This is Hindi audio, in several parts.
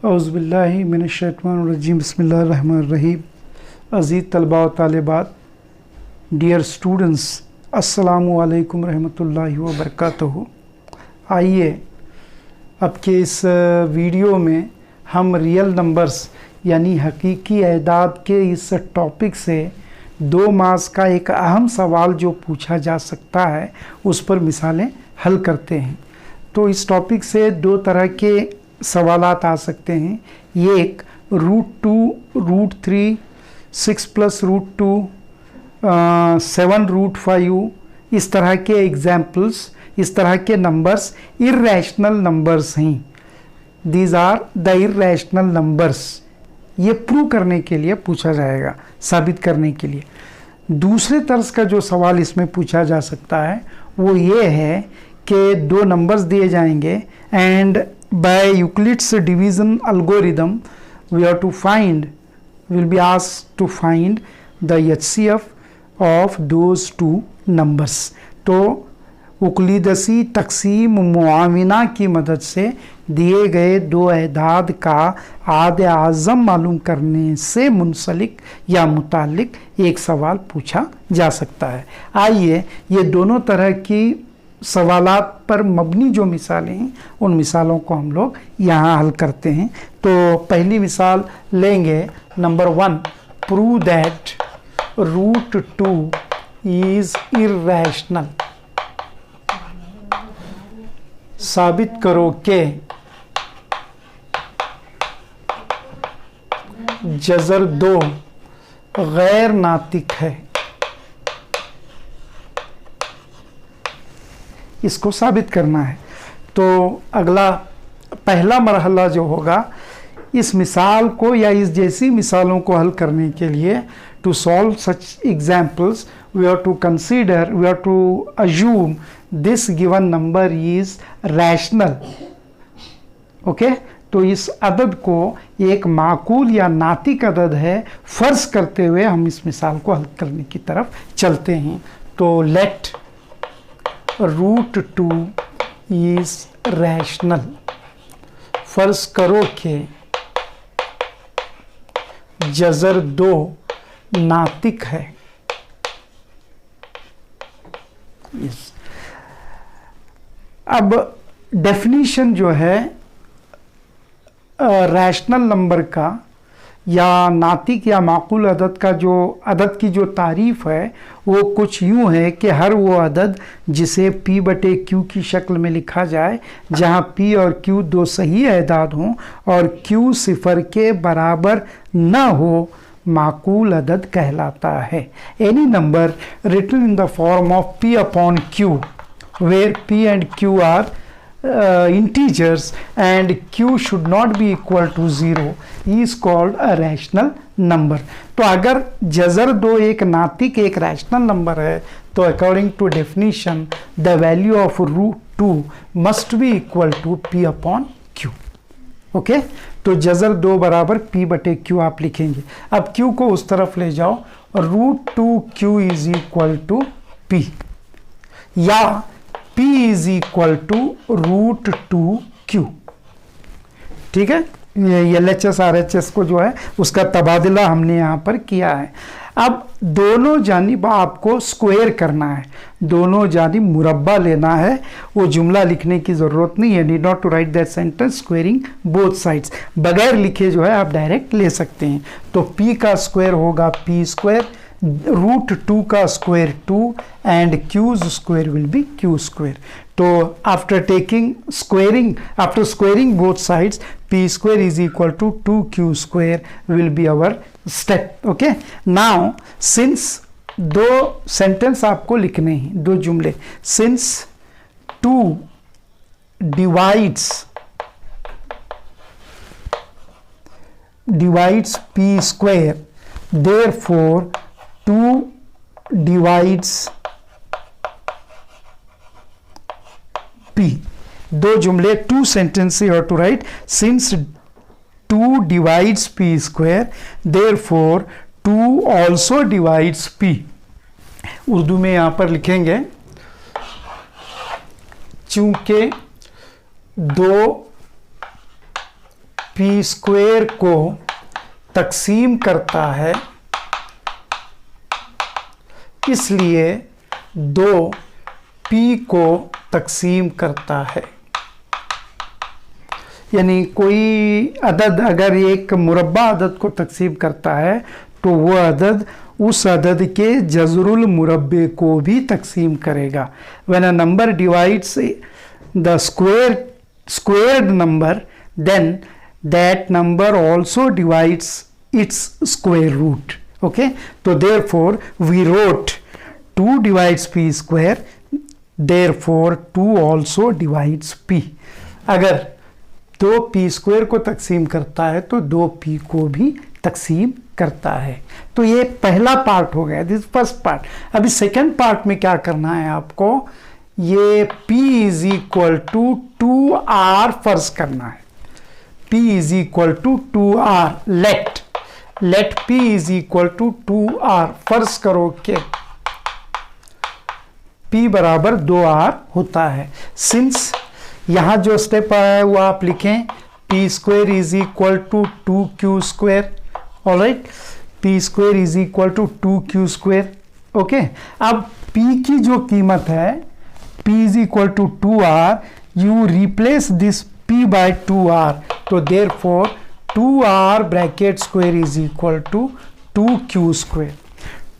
औज़ुबिल्लाहि मिनश्शैतानिर्रजीम बिस्मिल्लाहिर्रहमानिर्रहीम। अज़ीज़ तलबा व तालिबात, डियर स्टूडेंट्स, अस्सलामु अलैकुम रहमतुल्लाहि व बरकातुहू। आइए अब के इस वीडियो में हम रियल नंबर्स यानी हकीकी एदाद के इस टॉपिक से 2 मार्क्स का एक अहम सवाल जो पूछा जा सकता है उस पर मिसालें हल करते हैं। तो इस टॉपिक से 2 तरह के सवालात आ सकते हैं। ये एक √2, √3, 6 + √2, 7 √5, इस तरह के एग्जाम्पल्स, इस तरह के नंबर्स इर्रेशनल नंबर्स हैं। These are the irrational numbers. ये प्रूव करने के लिए पूछा जाएगा, साबित करने के लिए। दूसरे तर्ज का जो सवाल इसमें पूछा जा सकता है वो ये है कि 2 नंबर्स दिए जाएंगे and by Euclid's division algorithm we have to find, will be asked to find the HCF of those 2 numbers। तो उकलीदसी तकसीम मुआविना की मदद से दिए गए 2 एदाद का आद आज़म मालूम करने से मुंसलिक या मुतालिक एक सवाल पूछा जा सकता है। आइए ये दोनों तरह की सवालात पर मबनी जो मिसालें हैं उन मिसालों को हम लोग यहाँ हल करते हैं। तो पहली मिसाल लेंगे number 1, prove that √2 is irrational. साबित करो कि जज़र 2 गैर नातिक है। इसको साबित करना है। तो अगला पहला मरहला जो होगा इस मिसाल को या इस जैसी मिसालों को हल करने के लिए, to solve such examples we have to consider, we have to assume this given number is rational. Okay, तो इस अदद को एक माकूल या नातिक अदद है फर्ज करते हुए हम इस मिसाल को हल करने की तरफ चलते हैं। तो लेट √2 इज रैशनल। फर्ज करो कि जज़र 2 नातिक है। अब डेफिनीशन जो है रैशनल नंबर का या नातिक या माकूल अदद का, जो अदद की जो तारीफ़ है वो कुछ यूँ है कि हर वो अदद जिसे P/Q की शक्ल में लिखा जाए, जहाँ P और Q 2 सही एदाद हों और Q 0 के बराबर न हो, माकूल अदद कहलाता है। Any number written in the form of P/Q where P and Q are integers and Q should not be equal to 0 is called a rational number। तो अगर जज़र 2 एक नातिक एक रैशनल नंबर है तो according to definition the value of √2 must be equal to P/Q। Okay, तो जज़र 2 बराबर P/Q आप लिखेंगे। अब Q को उस तरफ ले जाओ और √2Q is equal to P, या P is equal to √2Q। ठीक है, ये LHS RHS को जो है उसका तबादला हमने यहाँ पर किया है। अब दोनों जानिब आपको स्क्वायर करना है, दोनों जानिब मुरब्बा लेना है। वो जुमला लिखने की ज़रूरत नहीं है, need not to write that sentence squaring both sides. बगैर लिखे जो है आप डायरेक्ट ले सकते हैं। तो P का स्क्वायर होगा P², √2 का square 2 and Q's square will be Q²। तो after taking squaring, after squaring both sides, P² is equal to 2Q² will be our step। okay, now since 2 sentence आपको लिखने हैं, 2 जुमले, since 2 divides P², therefore 2 divides P। 2 जुमले, 2 sentences you have to write। since 2 divides P², therefore 2 also divides P। Urdu में यहाँ पर लिखेंगे, चूंकि 2 P पी स्क्वायर को तकसीम करता है, इसलिए 2 पी को तकसीम करता है। यानी कोई अदद अगर एक मुरब्बा अदद को तकसीम करता है तो वो अदद उस अदद के जज़रुल मुरब्बे को भी तकसीम करेगा। When a number divides the squared number then that number also divides its square root. Okay, तो therefore we wrote 2 divides P square, therefore 2 also divides P. अगर 2 पी स्क्वायर को तकसीम करता है तो 2 पी को भी तकसीम करता है। तो ये पहला पार्ट हो गया, दिस फर्स्ट पार्ट। अभी सेकंड पार्ट में क्या करना है आपको, ये p is equal to 2r फर्ज करना है। p is equal to 2r, let p is equal to 2r फर्ज करो कि p बराबर 2r होता है। सिंस यहाँ जो स्टेप आया है वो आप लिखें, P square is equal to 2q square. Alright, P square is equal to 2q square. Okay, अब p की जो कीमत है, p is equal to 2r, you replace this p by 2r, तो therefore 2r bracket square is equal to 2q square.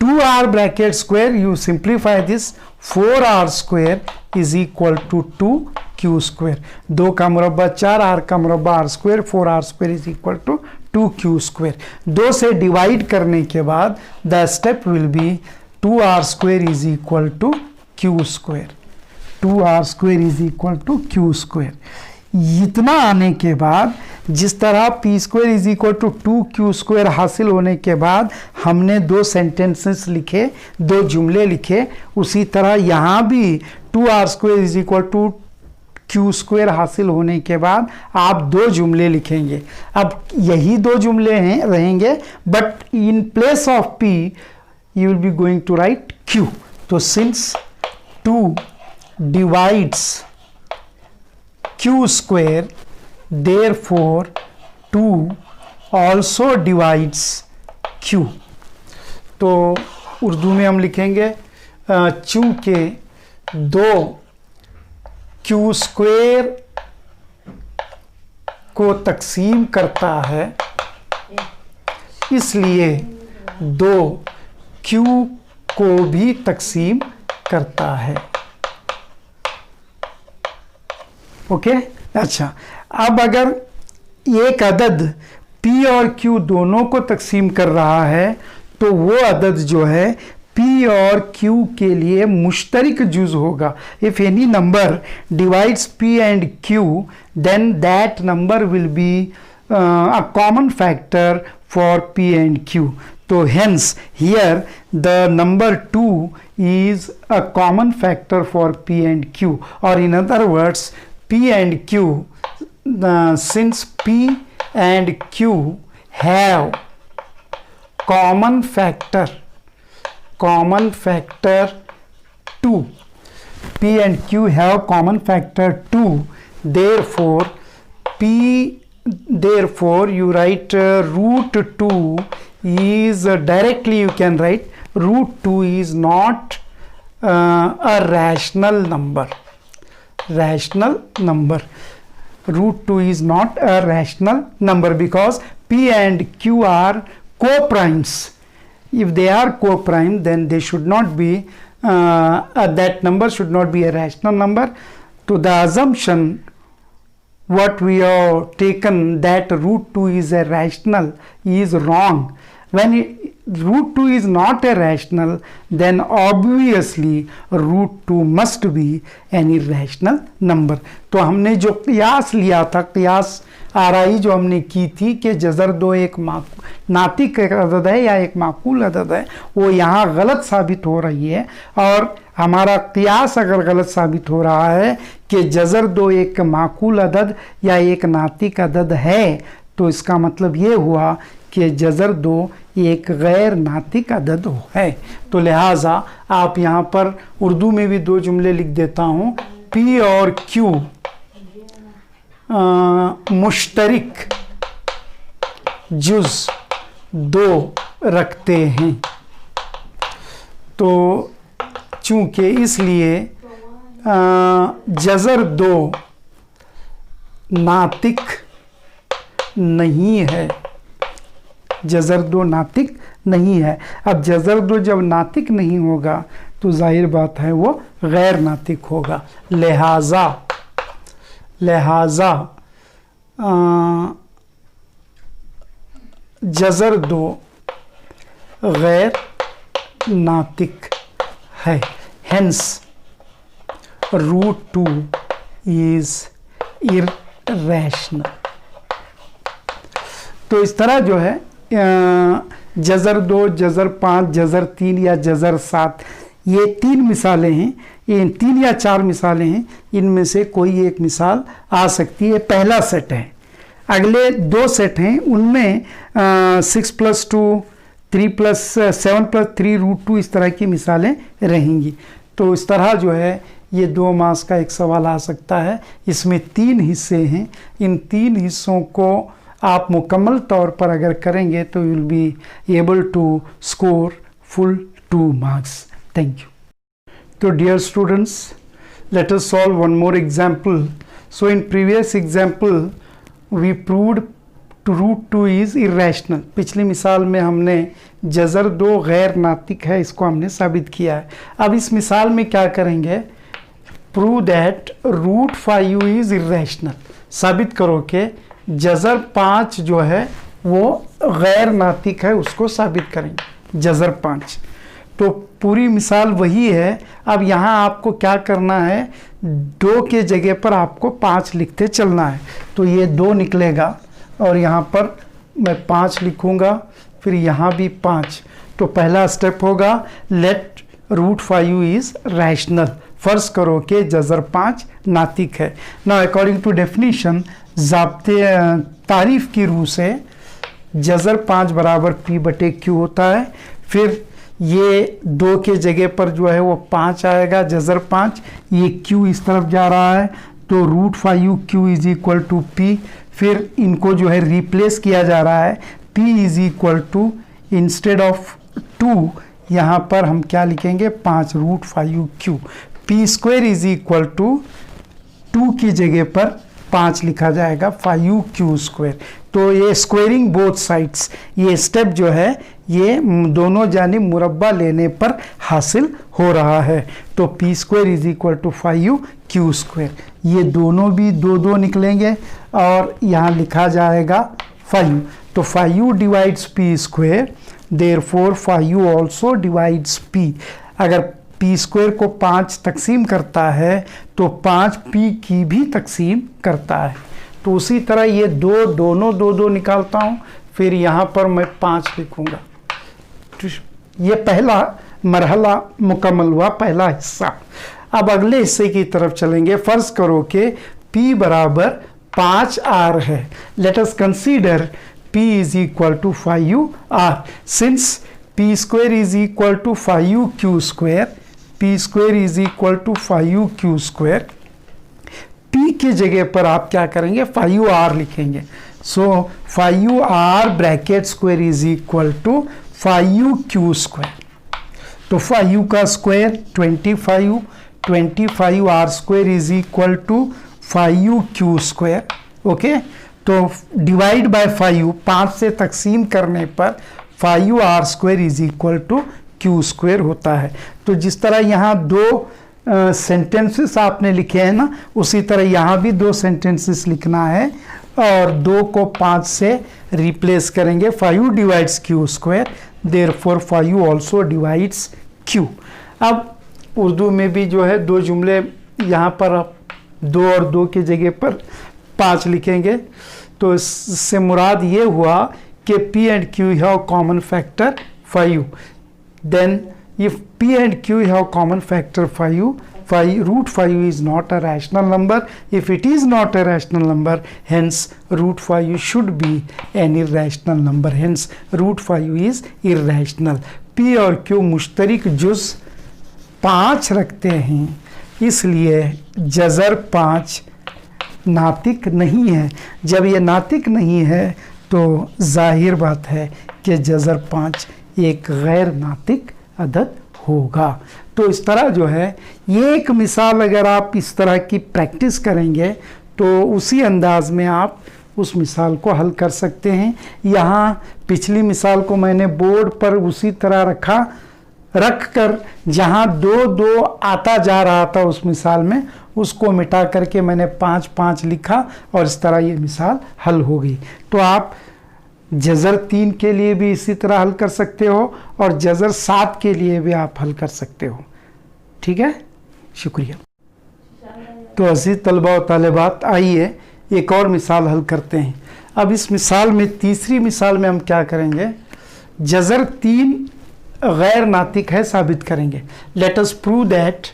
2r bracket square, you simplify this, 4r square is equal to 2q square. 2 का मुरब्बा 4, r का मुरब्बा r square, 4r square is equal to 2q square. 2 से डिवाइड करने के बाद the step will be 2r square is equal to q square. 2r square is equal to q square. इतना आने के बाद जिस तरह P square is equal to 2q square हासिल होने के बाद हमने 2 सेंटेंसेस लिखे, 2 जुमले लिखे, उसी तरह यहाँ भी 2r square is equal to q square हासिल होने के बाद आप 2 जुमले लिखेंगे। अब यही 2 जुमले हैं रहेंगे, but in place of p you will be going to write q। तो since 2 divides q square, therefore 2 also divides q। तो उर्दू में हम लिखेंगे चूंकि 2 q स्क्वायर को तकसीम करता है, इसलिए 2 q को भी तकसीम करता है। ओके, अच्छा, अब अगर एक अदद p और q दोनों को तकसीम कर रहा है तो वो अदद जो है p और q के लिए मुश्तरिक जुज़ होगा। If any number divides p and q then that number will be a common factor for p and q। तो hence here the number 2 is a common factor for p and q, और in other words p and q, since p and q have common factor 2, p and q have common factor 2, therefore you write root 2 is directly you can write root 2 is not a rational number. Root 2 is not a rational number because p and q are co-primes. If they are co-prime, then they should not be that number should not be a rational number. To the assumption what we have taken that root 2 is a rational is wrong. When root 2 is not a rational, then obviously root 2 must be an irrational number. तो हमने जो कियास लिया था, कियास आराई जो हमने की थी कि जज़र 2 एक नातिक अदद है या एक माकूल अदद है, वो यहाँ गलत साबित हो रही है। और हमारा कियास अगर गलत साबित हो रहा है कि जज़र 2 एक माकूल अदद या एक नातिक अदद है, तो इसका मतलब ये हुआ कि जज़र 2 एक गैर नातिक अदद है। तो लिहाजा आप यहाँ पर उर्दू में भी 2 जुमले लिख देता हूँ, P और Q मुश्तरिक जुज 2 रखते हैं। तो चूंकि इसलिए जज़र 2 नातिक नहीं है, जज़र 2 नातिक नहीं है। अब जज़र 2 जब नातिक नहीं होगा तो जाहिर बात है वो गैर नातिक होगा। लिहाजा जज़र 2 गैर नातिक है। Hence root 2 is irrational. तो इस तरह जो है जज़र 2, जज़र 5, जज़र 3 या जज़र 7, ये 3 मिसालें हैं, ये 3 या 4 मिसालें हैं, इनमें से कोई एक मिसाल आ सकती है। पहला सेट है। अगले 2 सेट हैं, उनमें 6 + 2, 3 + 7 + 3 √2 इस तरह की मिसालें रहेंगी। तो इस तरह जो है ये 2 मार्क्स का एक सवाल आ सकता है। इसमें 3 हिस्से हैं। इन 3 हिस्सों को आप मुकम्मल तौर पर अगर करेंगे तो you will be able to score full 2 marks. Thank you. तो dear students, let us solve one more example. So in previous example we proved to √2 is irrational. पिछली मिसाल में हमने जज़र 2 गैर नातिक है, इसको हमने साबित किया है। अब इस मिसाल में क्या करेंगे? Prove that √5 is irrational. साबित करो कि जज़र 5 जो है वो गैर नातिक है, उसको साबित करेंगे। जज़र 5 तो पूरी मिसाल वही है। अब यहाँ आपको क्या करना है, 2 के जगह पर आपको 5 लिखते चलना है। तो ये 2 निकलेगा और यहाँ पर मैं 5 लिखूँगा, फिर यहाँ भी 5। तो पहला स्टेप होगा लेट √5 इज़ रैशनल। फर्ज करो कि जज़र 5 नातिक है। ना अकॉर्डिंग टू डेफिनीशन, ज़ाब्ते तारीफ़ की रूह से जज़र 5 बराबर P/Q होता है। फिर ये 2 के जगह पर जो है वो 5 आएगा, जज़र 5। ये Q इस तरफ जा रहा है तो √5Q is equal to P। फिर इनको जो है रिप्लेस किया जा रहा है। P is equal to, instead of 2 यहाँ पर हम क्या लिखेंगे, 5 √5Q। P² is equal to 2 की जगह पर 5 लिखा जाएगा, 5Q²। तो ये स्क्वेयरिंग बोथ साइड्स, ये स्टेप जो है ये दोनों जानिब मुरब्बा लेने पर हासिल हो रहा है। तो P² is equal to 5Q²। ये दोनों भी 2 निकलेंगे और यहाँ लिखा जाएगा 5। तो 5 divides P², therefore 5 also divides P। अगर P² को 5 तकसीम करता है तो 5 P की भी तकसीम करता है। तो उसी तरह ये दोनों 2 निकालता हूँ, फिर यहाँ पर मैं 5 लिखूँगा। ये पहला मरहला मुकम्मल हुआ, पहला हिस्सा। अब अगले हिस्से की तरफ चलेंगे। फ़र्ज करो कि P बराबर 5R है। Let us consider P is equal to 5R। Since P² is equal to 5Q², P² is equal to 5Q², P के जगह पर आप क्या करेंगे, 5R लिखेंगे। So 5R bracket square is equal to 5Q²। तो 5 का square 25, 25R² is equal to 5Q²। Okay, तो डिवाइड बाय 5 से तकसीम करने पर 5R² is equal to Q² होता है। तो जिस तरह यहाँ 2 सेंटेंसेस आपने लिखे हैं ना, उसी तरह यहाँ भी 2 सेंटेंसेस लिखना है और 2 को 5 से रिप्लेस करेंगे। 5 divides Q², therefore 5 also divides Q। अब उर्दू में भी जो है 2 जुमले यहाँ पर आप 2 और 2 की जगह पर 5 लिखेंगे। तो इससे मुराद ये हुआ कि P and Q have common factor 5. Then if P and Q have common factor 5, √5 is not a rational number. If it is not a rational number, hence √5 should be an irrational number. Hence √5 is irrational. P और Q मुश्तरक जुज़ 5 रखते हैं, इसलिए जज़र 5 नातिक नहीं है। जब ये नातिक नहीं है तो जाहिर बात है कि जज़र 5 एक गैर नातिक अदद होगा। तो इस तरह जो है ये एक मिसाल अगर आप इस तरह की प्रैक्टिस करेंगे तो उसी अंदाज में आप उस मिसाल को हल कर सकते हैं। यहाँ पिछली मिसाल को मैंने बोर्ड पर उसी तरह रख कर जहाँ 2 आता जा रहा था उस मिसाल में, उसको मिटा करके मैंने 5 लिखा और इस तरह ये मिसाल हल हो गई। तो आप जज़र 3 के लिए भी इसी तरह हल कर सकते हो और जज़र 7 के लिए भी आप हल कर सकते हो। ठीक है, शुक्रिया। तो अज़ीज़ तलबा व तालिबात, आइए एक और मिसाल हल करते हैं। अब इस मिसाल में, तीसरी मिसाल में हम क्या करेंगे, जज़र 3 गैर नातिक है साबित करेंगे। Let us prove that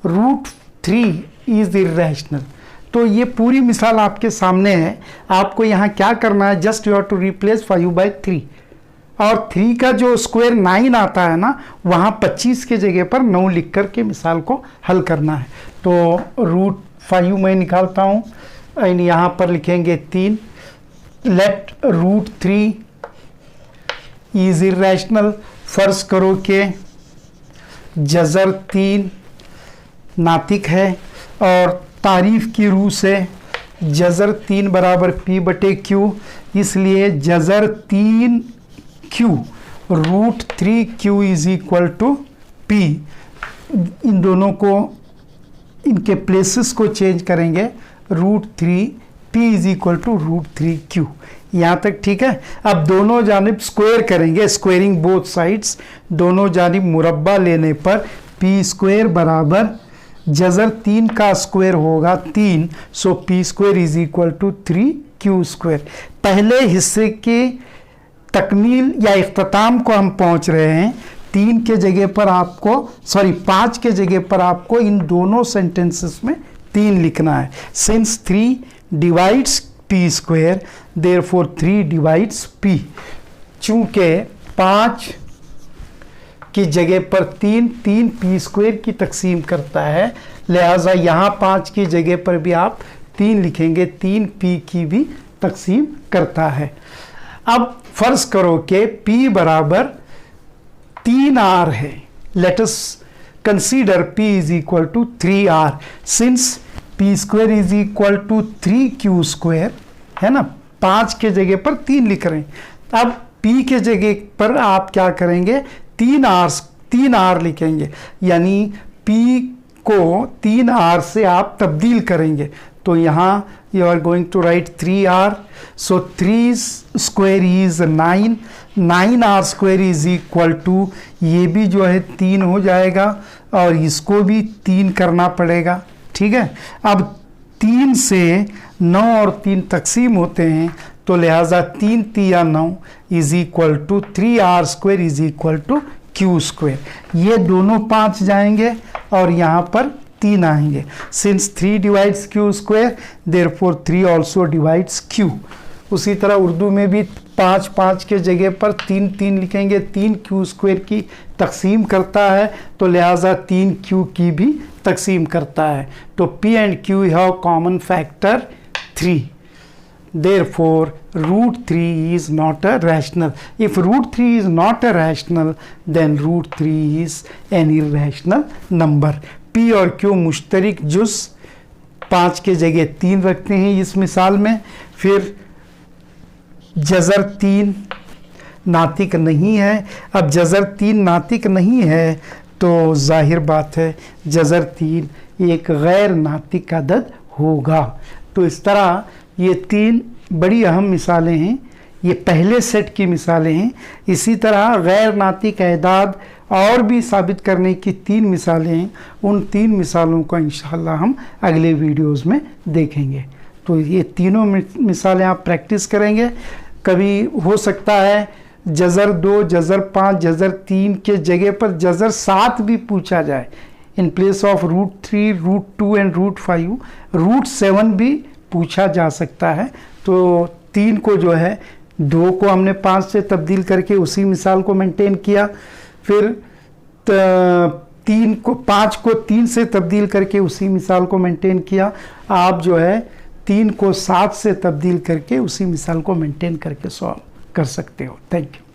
√3 is irrational. तो ये पूरी मिसाल आपके सामने है। आपको यहाँ क्या करना है, just you have to replace 5/3 और 3 का जो स्क्वायर 9 आता है ना, वहाँ 25 के जगह पर 9 लिख कर के मिसाल को हल करना है। तो √5 मैं निकालता हूँ एंड यहाँ पर लिखेंगे 3। Let √3 is irrational. फ़र्ज़ करो कि जज़र 3 नातिक है और तारीफ़ की रूह से जज़र 3 बराबर P/Q, इसलिए जज़र 3Q √3Q is equal to P। इन दोनों को, इनके प्लेसेस को चेंज करेंगे, √3 P is equal to √3Q। यहाँ तक ठीक है। अब दोनों जानिब स्क्वायर करेंगे, स्क्वायरिंग बोथ साइड्स। दोनों जानिब मुरब्बा लेने पर P² बराबर जज़र 3 का स्क्वायर होगा 3, सो P² is equal to 3Q²। पहले हिस्से के तकमील या इख्तिताम को हम पहुंच रहे हैं। 3 के जगह पर आपको, 5 के जगह पर आपको इन दोनों सेंटेंसेस में 3 लिखना है। Since 3 divides P², therefore 3 divides P। चूंकि 5 की जगह पर 3 P² की तकसीम करता है, लिहाजा यहाँ 5 की जगह पर भी आप 3 लिखेंगे, 3 P की भी तकसीम करता है। अब फ़र्ज़ करो कि P बराबर 3R है। Let us consider P is equal to 3R। Since P² is equal to 3Q², है ना, 5 के जगह पर 3 लिख रहे हैं। अब P के जगह पर आप क्या करेंगे, 3R लिखेंगे, यानी P को 3R से आप तब्दील करेंगे। तो यहाँ you are going to write 3R, so 3² is 9, 9R² is equal to, ये भी जो है 3 हो जाएगा और इसको भी 3 करना पड़ेगा। ठीक है, अब 3 से 9 और 3 तकसीम होते हैं, तो लिहाजा 3 3 9 is equal to 3R² is equal to Q²। ये दोनों 5 जाएंगे और यहाँ पर 3 आएंगे। Since 3 divides Q², therefore 3 also divides Q। उसी तरह उर्दू में भी 5 के जगह पर 3 लिखेंगे, 3 Q² की तकसीम करता है, तो लिहाजा 3 Q की भी तकसीम करता है। तो P and Q have common factor 3. Therefore, √3 is not a rational. If √3 is not a rational, then √3 is an irrational number. P और Q मुश्तरक जुज़ 5 के जगह 3 रखते हैं इस मिसाल में। फिर जज़र 3 नातिक नहीं है। अब जज़र 3 नातिक नहीं है तो जाहिर बात है जज़र 3 एक गैर नातिक अदद होगा। तो इस तरह ये 3 बड़ी अहम मिसालें हैं, ये पहले सेट की मिसालें हैं। इसी तरह गैर नातिक अहदाद और भी साबित करने की 3 मिसालें हैं। उन 3 मिसालों को इंशाअल्लाह हम अगले वीडियोस में देखेंगे। तो ये तीनों मिसालें आप प्रैक्टिस करेंगे। कभी हो सकता है जज़र 2, जज़र 5, जज़र 3 के जगह पर जज़र 7 भी पूछा जाए। इन प्लेस ऑफ √3, √2 एंड √5 √7 भी पूछा जा सकता है। तो 3 को जो है 2 को हमने 5 से तब्दील करके उसी मिसाल को मेंटेन किया। फिर 5 को 3 से तब्दील करके उसी मिसाल को मेंटेन किया। आप जो है 3 को 7 से तब्दील करके उसी मिसाल को मेंटेन करके सॉल्व कर सकते हो। Thank you.